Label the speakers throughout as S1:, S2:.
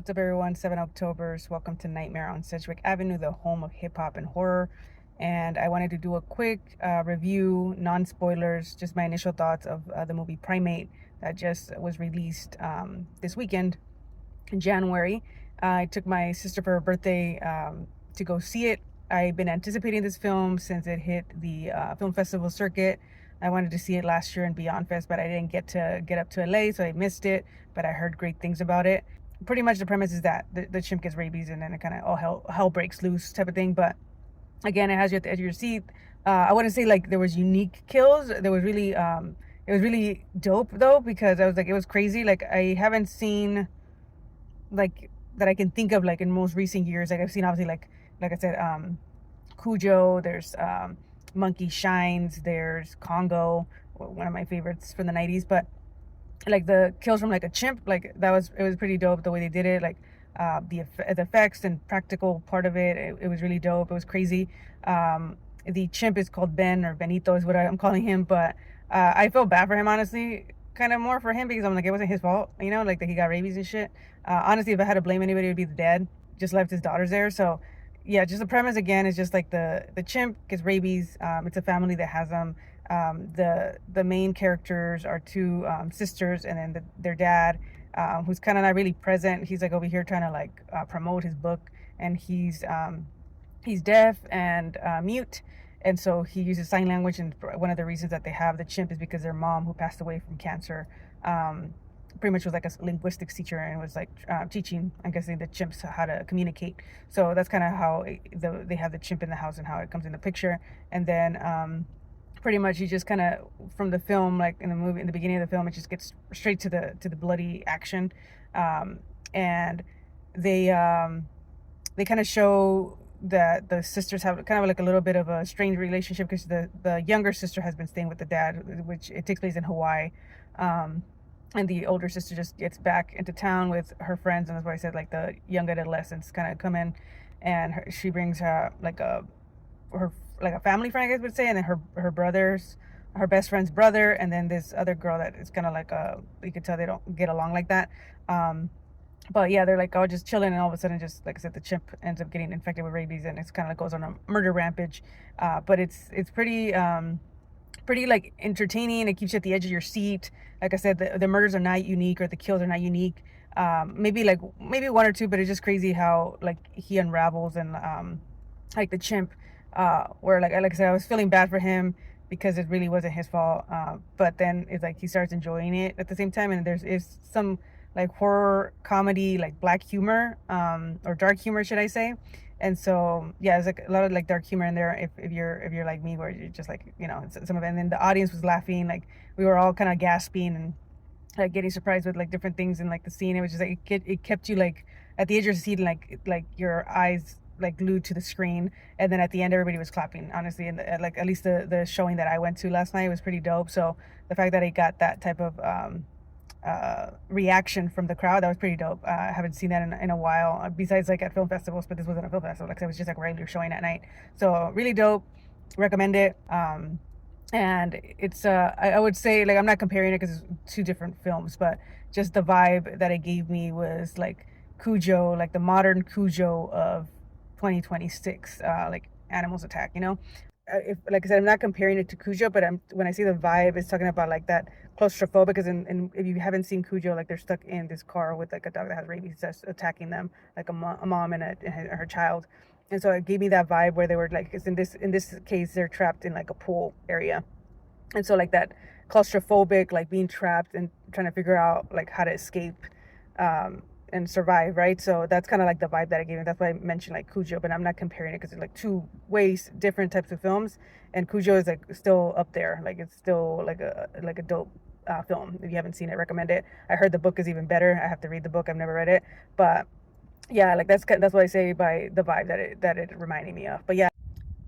S1: What's up, everyone? 7 Octobers. Welcome to Nightmare on Sedgwick Avenue, the home of hip hop and horror. And I wanted to do a quick review, non spoilers, just my initial thoughts of the movie Primate that just was released this weekend in January. I took my sister for her birthday to go see it. I've been anticipating this film since it hit the film festival circuit. I wanted to see it last year in Beyond Fest, but I didn't get up to LA, so I missed it. But I heard great things about it. Pretty much the premise is that the chimp gets rabies, and then it kind of all hell breaks loose type of thing. But again, it has you at the edge of your seat. I wouldn't say like there was unique kills. There was really it was really dope though, because I was like, it was crazy. Like, I haven't seen like that I can think of like in most recent years. Like, I've seen obviously like I said, Cujo. There's Monkey Shines. There's Congo, one of my favorites from the 90s. But like the kills from like a chimp, like it was pretty dope the way they did it. Like the effects and practical part of it was really dope. It was crazy. The chimp is called Ben, or Benito is what I'm calling him. But I felt bad for him, honestly, kind of more for him, because I'm like, it wasn't his fault, like that he got rabies and shit. Honestly, if I had to blame anybody, it would be the dad. Just left his daughters there. So yeah, just the premise again is just like the chimp gets rabies. It's a family that has them. The main characters are two sisters, and then their dad, who's kind of not really present. He's like over here trying to like promote his book, and he's deaf and mute, and so he uses sign language. And one of the reasons that they have the chimp is because their mom, who passed away from cancer, pretty much was like a linguistics teacher, and was like teaching, I'm guessing, the chimps how to communicate. So that's kind of how they have the chimp in the house and how it comes in the picture. And then pretty much you just kind of, from the film, like in the movie, in the beginning of the film, it just gets straight to the bloody action. And they kind of show that the sisters have kind of like a little bit of a strained relationship, because the younger sister has been staying with the dad, which it takes place in Hawaii. And the older sister just gets back into town with her friends, and that's why I said like the young adolescents kind of come in, and she brings her her like a family friend, I guess would say, and then her brothers, her best friend's brother, and then this other girl that is kind of like you could tell they don't get along like that. But yeah, they're like all just chilling, and all of a sudden, just like I said, the chimp ends up getting infected with rabies, and it's kind of like goes on a murder rampage. But it's pretty like entertaining. It keeps you at the edge of your seat. Like I said, the murders are not unique, or the kills are not unique. Maybe one or two, but it's just crazy how like he unravels. And like the chimp, where like I said, I was feeling bad for him because it really wasn't his fault. But then it's like he starts enjoying it at the same time, and is some like horror comedy, like black humor, or dark humor, should I say. And so yeah, it's like a lot of like dark humor in there, if you're like me, where you're just like, some of it. And then the audience was laughing, like we were all kind of gasping and like getting surprised with like different things in like the scene. It was just like it kept you like at the edge of your seat, and like your eyes like glued to the screen. And then at the end, everybody was clapping, honestly. And like at least the showing that I went to last night was pretty dope. So the fact that it got that type of reaction from the crowd, that was pretty dope. I haven't seen that in a while, besides like at film festivals, but this wasn't a film festival. Like, it was just like regular showing at night. So really dope. Recommend it. And it's I would say, like, I'm not comparing it because it's two different films, but just the vibe that it gave me was like Cujo, like the modern Cujo of 2026, like Animals Attack, if, like I said, I'm not comparing it to Cujo, but when I see the vibe, it's talking about like that claustrophobic. Because in if you haven't seen Cujo, like they're stuck in this car with like a dog that has rabies that's attacking them, like a mom and her child. And so it gave me that vibe where they were like, 'cause in this case, they're trapped in like a pool area. And so like that claustrophobic, like being trapped and trying to figure out like how to escape, and survive, right? So that's kind of like the vibe that I gave it. That's why I mentioned like Cujo, but I'm not comparing it because it's like two ways different types of films. And Cujo is like still up there, like it's still like a dope film. If you haven't seen it, recommend it. I heard the book is even better. I have to read the book. I've never read it, but yeah, like that's what I say by the vibe that it reminded me of. But yeah.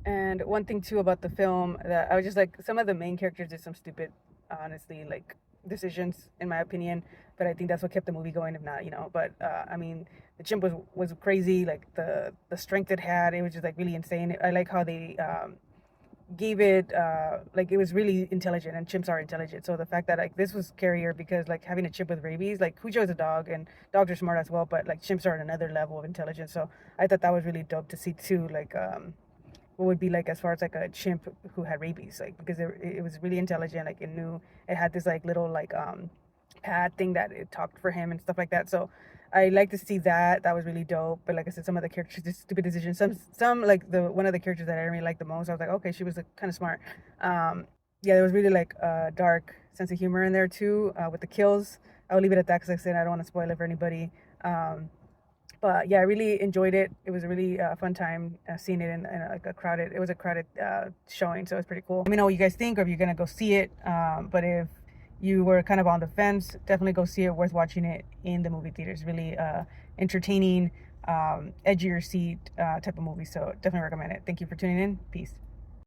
S1: And one thing too about the film, that I was just like, some of the main characters did some stupid, honestly, like decisions in my opinion. But I think that's what kept the movie going. If not, But I mean, the chimp was crazy. Like the strength it had, it was just like really insane. I like how they gave it like it was really intelligent, and chimps are intelligent. So the fact that like this was scarier because like having a chimp with rabies, like Cujo is a dog and dogs are smart as well, but like chimps are at another level of intelligence. So I thought that was really dope to see too, like what would be like as far as like a chimp who had rabies, like because it was really intelligent, like it knew, it had this like little like pad thing that it talked for him and stuff like that. So I like to see that. That was really dope. But like I said, some of the characters just stupid decisions. Some like the one of the characters that I really liked the most, I was like, okay, she was like, kind of smart. Yeah, there was really like a dark sense of humor in there too, with the kills. I'll leave it at that because like I said, I don't want to spoil it for anybody. But yeah, I really enjoyed it. It was a really fun time seeing it in like a crowded. It was a crowded showing, so it was pretty cool. Let me know what you guys think, or if you're gonna go see it. But if you were kind of on the fence, definitely go see it. Worth watching it in the movie theaters. Really entertaining, edge of your seat type of movie. So definitely recommend it. Thank you for tuning in. Peace.